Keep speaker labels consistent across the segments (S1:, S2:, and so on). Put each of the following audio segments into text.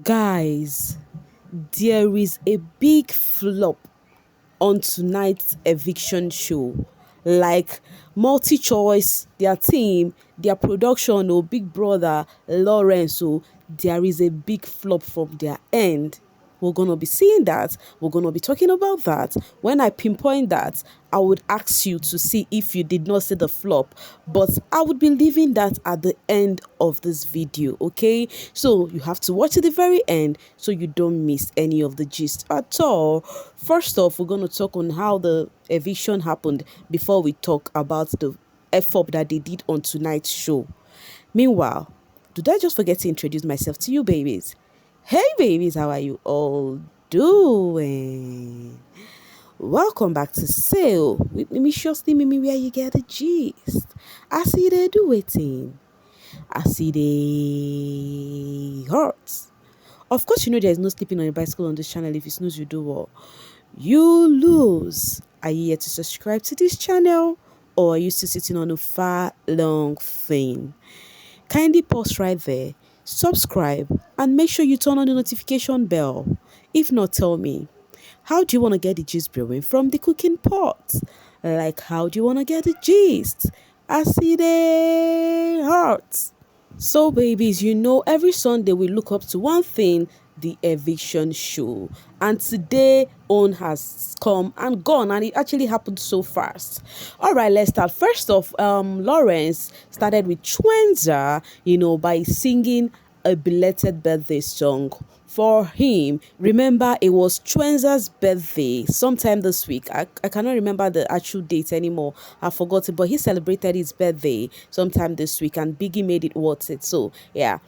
S1: Guys, there is a big flop on tonight's eviction show. Like multi-choice, their team, their production, Big Brother, Lawrence, there is a big flop from their end. We're gonna be seeing that. We're gonna be talking about that. When I pinpoint that, I would ask you to see if you did not see the flop, but I would be leaving that at the end of this video. Okay, so you have to watch to the very end so you don't miss any of the gist at all. First off, we're gonna talk on how the eviction happened before we talk about the F-up that they did on tonight's show. Meanwhile, did I just forget to introduce myself to you, babies? Hey babies, how are you all doing? Welcome back to Sale with Mimi where you get the gist. I see they do waiting. I see they hurt. Of course, you know there is no sleeping on your bicycle on this channel. If you snooze, you do what? You lose. Are you here to subscribe to this channel? Or are you still sitting on a far long thing? Kindly pause right there, subscribe, and make sure you turn on the notification bell. If not, tell me, how do you want to get the gist brewing from the cooking pot? Like, how do you want to get the gist? I see the heart. So, babies, you know, every Sunday we look up to one thing, the eviction show. And today, own has come and gone, and it actually happened so fast. All right, let's start. First off, Lawrence started with Chwenza, by singing a belated birthday song for him. Remember, it was Chwenza's birthday sometime this week. I cannot remember the actual date anymore. I forgot it, but he celebrated his birthday sometime this week, and Biggie made it worth it. So, yeah.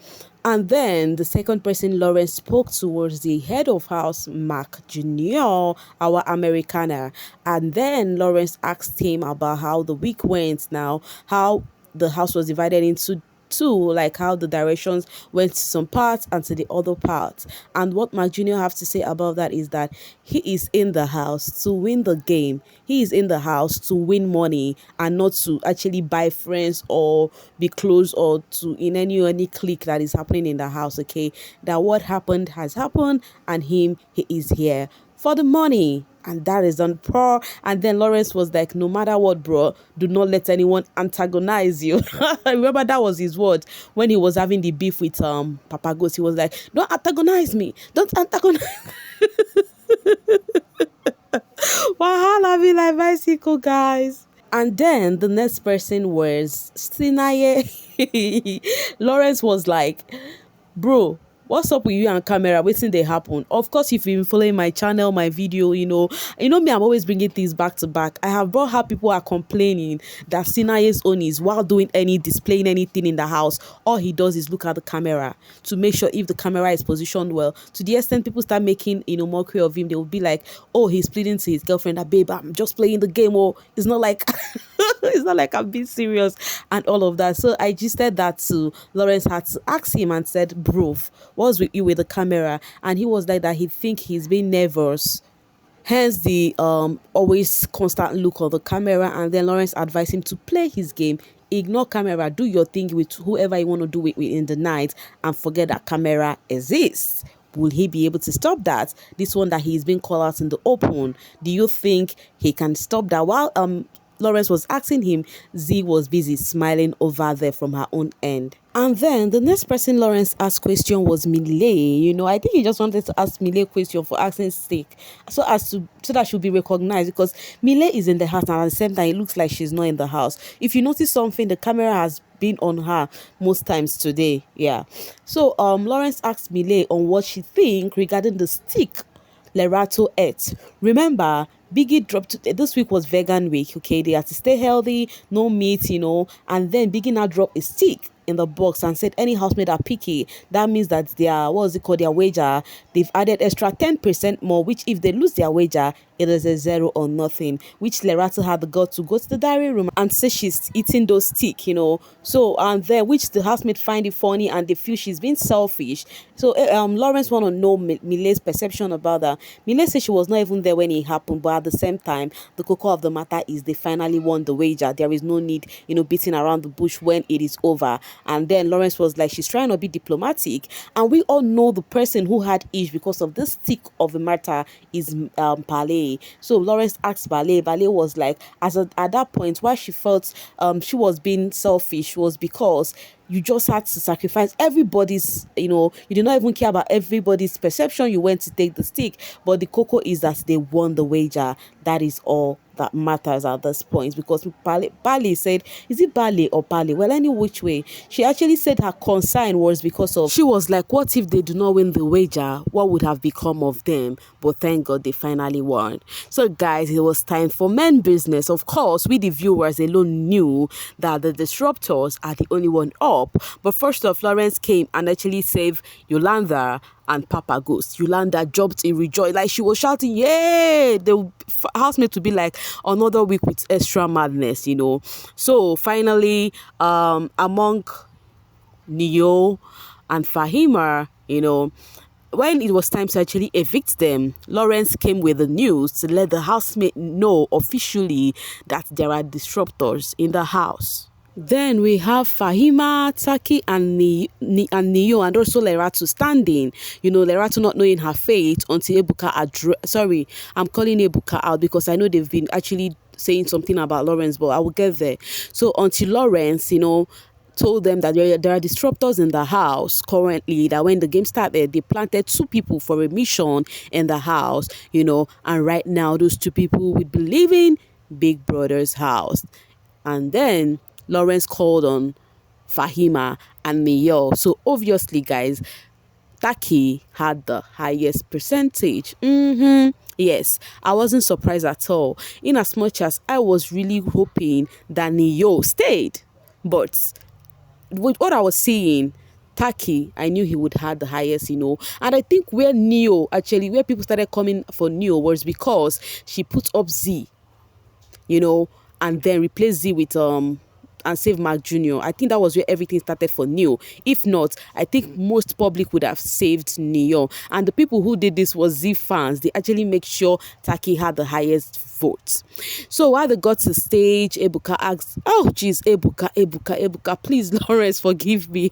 S1: And then the second person Lawrence spoke to was the head of house, Mark Jr., our Americana. And then Lawrence asked him about how the week went now, how the house was divided into two, like how the directions went to some parts and to the other parts. And what Mark Jr. have to say about that is that he is in the house to win the game. He is in the house to win money and not to actually buy friends or be close or to in any clique that is happening in the house. Okay, that what happened has happened, and he is here for the money, and that is on par. And then Lawrence was like, no matter what, bro, do not let anyone antagonize you. Remember, that was his word when he was having the beef with Papa Ghost. He was like, don't antagonize me, don't antagonize. Wahala be like bicycle, guys. And then the next person was Sinaye. Lawrence was like, bro, what's up with you and camera? Waiting they happen. Of course, if you've been following my channel, my video, you know me, I'm always bringing things back to back. I have brought how people are complaining that Sinaye's own is while displaying anything in the house, all he does is look at the camera to make sure if the camera is positioned well. To the extent people start making mockery of him, they will be like, oh, he's pleading to his girlfriend that, babe, I'm just playing the game, or it's not like it's not like I'm being serious and all of that. So I just said that to Lawrence, had to ask him and said, bro, what's with you with the camera? And he was like that he think he's being nervous, hence the always constant look on the camera. And then Lawrence advised him to play his game, ignore camera, do your thing with whoever you want to do it with in the night, and forget that camera exists. Will he be able to stop that? This one that he's been called out in the open, do you think he can stop that? While Lawrence was asking him, Z was busy smiling over there from her own end. And then the next person Lawrence asked question was Mile. I think he just wanted to ask Mile question for asking sake, so that she'll be recognized, because Mile is in the house, and at the same time it looks like she's not in the house. If you notice something, the camera has been on her most times today. Yeah. So Lawrence asked Mile on what she think regarding the stick Lerato ate. Remember, Biggie dropped, this week was vegan week, okay? They had to stay healthy, no meat, and then Biggie now dropped a stick in the box and said any housemate are picky. That means that their wager, they've added extra 10% more, which if they lose their wager, it is a 0 or nothing, which Lerato had the gut to go to the diary room and say she's eating those stick, so and then which the housemate find it funny and they feel she's being selfish. So Lawrence want to know Mile's perception about that. Mile said she was not even there when it happened, but at the same time, the cocoa of the matter is they finally won the wager. There is no need beating around the bush when it is over. And then Lawrence was like, she's trying to be diplomatic. And we all know the person who had ish because of this stick of the matter is Ballet. So Lawrence asked Ballet. Ballet was like, at that point, why she felt she was being selfish was because you just had to sacrifice everybody's, you did not even care about everybody's perception. You went to take the stick, but the cocoa is that they won the wager. That is all that matters at this point, because Bali said, is it Bali or Bali? Well, any which way, she actually said her concern was because of, she was like, what if they do not win the wager? What would have become of them? But thank God they finally won. So guys, it was time for men business. Of course, we the viewers alone knew that the disruptors are the only one up. But first off, Lawrence came and actually saved Yolanda and Papa Ghost. Yolanda jumped in rejoice, like she was shouting, yay! The housemate to be like, another week with extra madness, So finally, among Neo and Fahima, when it was time to actually evict them, Lawrence came with the news to let the housemate know officially that there are disruptors in the house. Then we have Fahima, Taki, and Neo, and also Leratu standing. Leratu not knowing her fate until Ebuka sorry, I'm calling Ebuka out because I know they've been actually saying something about Lawrence, but I will get there. So until Lawrence, told them that there are disruptors in the house currently, that when the game started, they planted 2 people for a mission in the house, and right now those 2 people would be leaving Big Brother's house. And then Lawrence called on Fahima and Miyol. So obviously, guys, Taki had the highest percentage. Yes, I wasn't surprised at all, in as much as I was really hoping that Neo stayed. But with what I was seeing, Taki, I knew he would have the highest, And I think where people started coming for Neo was because she put up Z, and then replaced Z with and save Mark Jr. I think that was where everything started for Neo. If not, I think most public would have saved Neo. And the people who did this was Z fans. They actually make sure Taki had the highest vote. So while they got to stage, Ebuka asked, oh geez, Ebuka, please, Lawrence, forgive me.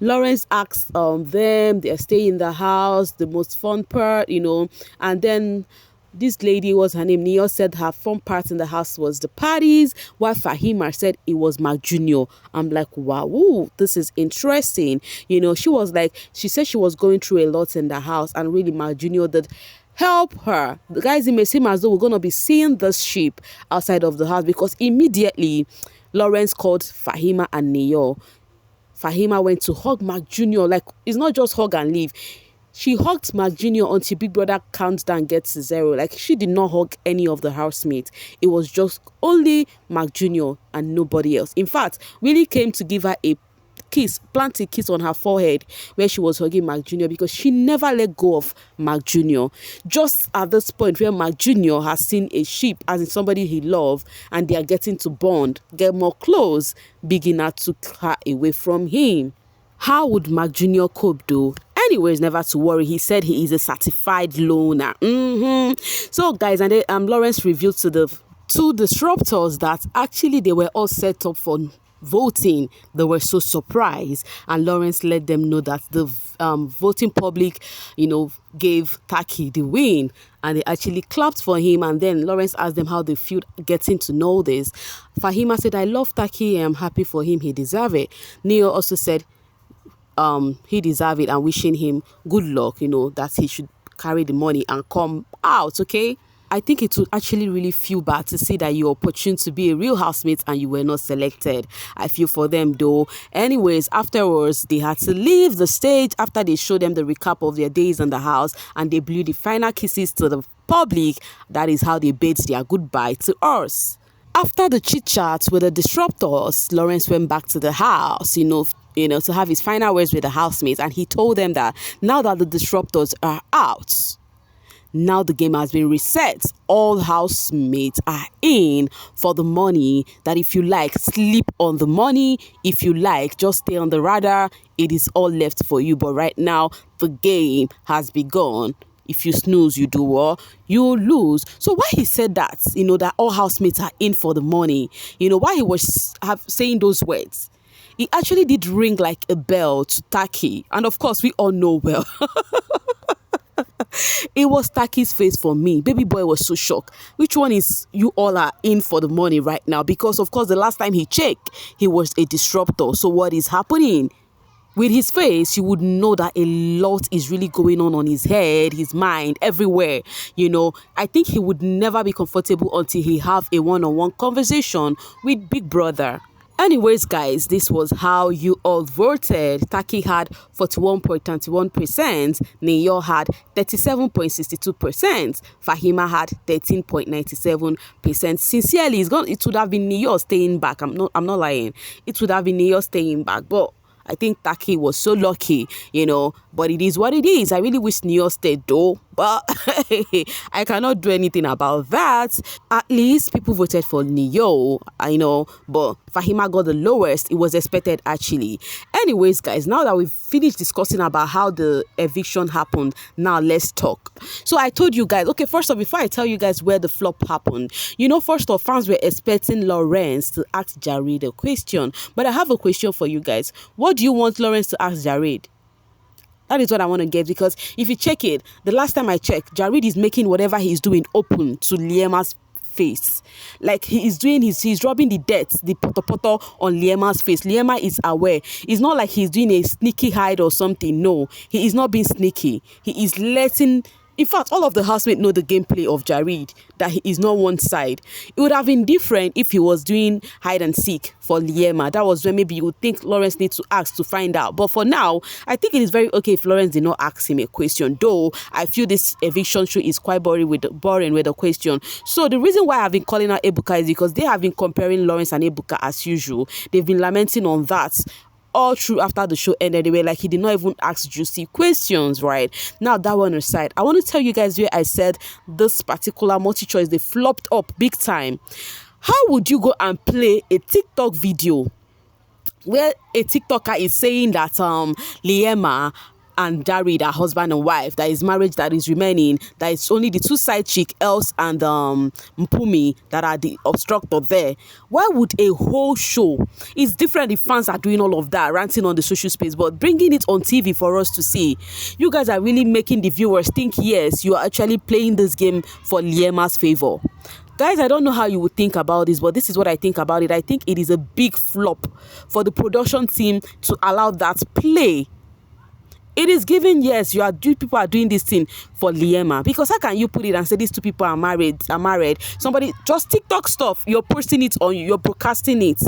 S1: Lawrence asked them, they're staying in the house, the most fun part, and then this lady, was her name, Neo, said her fun part in the house was the parties, while Fahima said it was Mark Jr. I'm like, wow, ooh, this is interesting. She was like, she said she was going through a lot in the house, and really Mark Jr. did help her. The guys, it may seem as though we're going to be seeing this sheep outside of the house, because immediately Lawrence called Fahima and Neo. Fahima went to hug Mark Jr. Like, it's not just hug and leave. She hugged Mark Jr. until Big Brother countdown gets to 0. Like, she did not hug any of the housemates. It was just only Mark Jr. and nobody else. In fact, really came to give her a kiss, plant a kiss on her forehead where she was hugging Mark Jr. because she never let go of Mark Jr. Just at this point where Mark Jr. has seen a sheep, as in somebody he loved, and they are getting to bond, get more close, Big Ina took her away from him. How would Mark Jr. cope though? Anyways, never to worry. He said he is a certified loner. So guys, and then Lawrence revealed to the 2 disruptors that actually they were all set up for voting. They were so surprised, and Lawrence let them know that the voting public, gave Taki the win, and they actually clapped for him. And then Lawrence asked them how they feel getting to know this. Fahima said, I love Taki, I'm happy for him, he deserves it. Neo also said he deserves it and wishing him good luck, that he should carry the money and come out, okay? I think it would actually really feel bad to see that you're opportune to be a real housemate and you were not selected. I feel for them though. Anyways, afterwards, they had to leave the stage after they showed them the recap of their days in the house, and they blew the final kisses to the public. That is how they bade their goodbye to us. After the chit-chat with the disruptors, Lawrence went back to the house, to have his final words with the housemates, and he told them that now that the disruptors are out, now the game has been reset. All housemates are in for the money. That if you like, sleep on the money. If you like, just stay on the radar. It is all left for you. But right now, the game has begun. if you snooze, you do what? You lose. So why he said that, that all housemates are in for the money, why he was saying those words, it actually did ring like a bell to Taki. And of course, we all know well. It was Taki's face for me. Baby boy was so shocked. Which one is you all are in for the money right now? Because of course, the last time he checked, he was a disruptor. So what is happening? With his face, you would know that a lot is really going on his head, his mind, everywhere. I think he would never be comfortable until he have a one-on-one conversation with Big Brother. Anyways, guys, this was how you all voted. Taki had 41.31%, Neyo had 37.62%, Fahima had 13.97%. Sincerely, it would have been Neyo staying back. I'm not lying. It would have been Neyo staying back, but I think Taki was so lucky, but it is what it is. I really wish Neo stayed though, but I cannot do anything about that. At least people voted for Neo, I know, but Fahima got the lowest. It was expected actually. Anyways, guys, now that we've finished discussing about how the eviction happened, now let's talk. So I told you guys, okay, first off, before I tell you guys where the flop happened, first off, fans were expecting Lawrence to ask Jared a question, but I have a question for you guys. What do you want Lawrence to ask Jared? That is what I want to get, because if you check it, the last time I checked, Jared is making whatever he's doing open to Liema's face. Like he's rubbing the dirt, the poto on Liema's face. Liema is aware. It's not like he's doing a sneaky hide or something. No, he is not being sneaky. He is letting. In fact, all of the housemates know the gameplay of Jared, that he is not one side. It would have been different if he was doing hide and seek for Liema. That was when maybe you would think Lawrence needs to ask to find out. But for now, I think it is very okay if Lawrence did not ask him a question. Though, I feel this eviction show is quite boring with a question. So the reason why I've been calling out Ebuka is because they have been comparing Lawrence and Ebuka as usual. They've been lamenting on that all through after the show ended. They were like, he did not even ask juicy questions, right? Now, that one aside, I want to tell you guys where I said this particular multi-choice, they flopped up big time. How would you go and play a TikTok video where a TikToker is saying that Liema and Jared are husband and wife, that is marriage that is remaining, that it's only the two side chick, Els and Mpumi, that are the obstructor there? Why would a whole show, it's different if fans are doing all of that, ranting on the social space, but bringing it on TV for us to see, you guys are really making the viewers think, yes, you are actually playing this game for Liema's favor. Guys, I don't know how you would think about this, but this is what I think about it. I think it is a big flop for the production team to allow that play. It is given, yes, people are doing this thing for Liema. Because how can you put it and say these two people are married? Somebody, just TikTok stuff, you're posting it on, you're broadcasting it.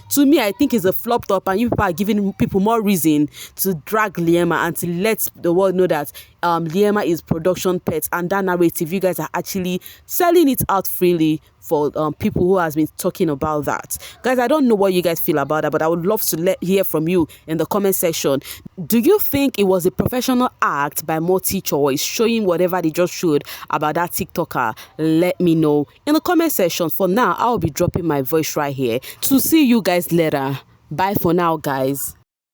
S1: To me, I think it's a flop up, and you people are giving people more reason to drag Liema and to let the world know that Liema is production pet, and that narrative, you guys are actually selling it out freely for people who has been talking about that. Guys, I don't know what you guys feel about that, but I would love to hear from you in the comment section. Do you think it was a professional act by Multi-Choice showing whatever they just showed about that TikToker? Let me know in the comment section. For now, I'll be dropping my voice right here. To see you guys later. Bye for now, guys.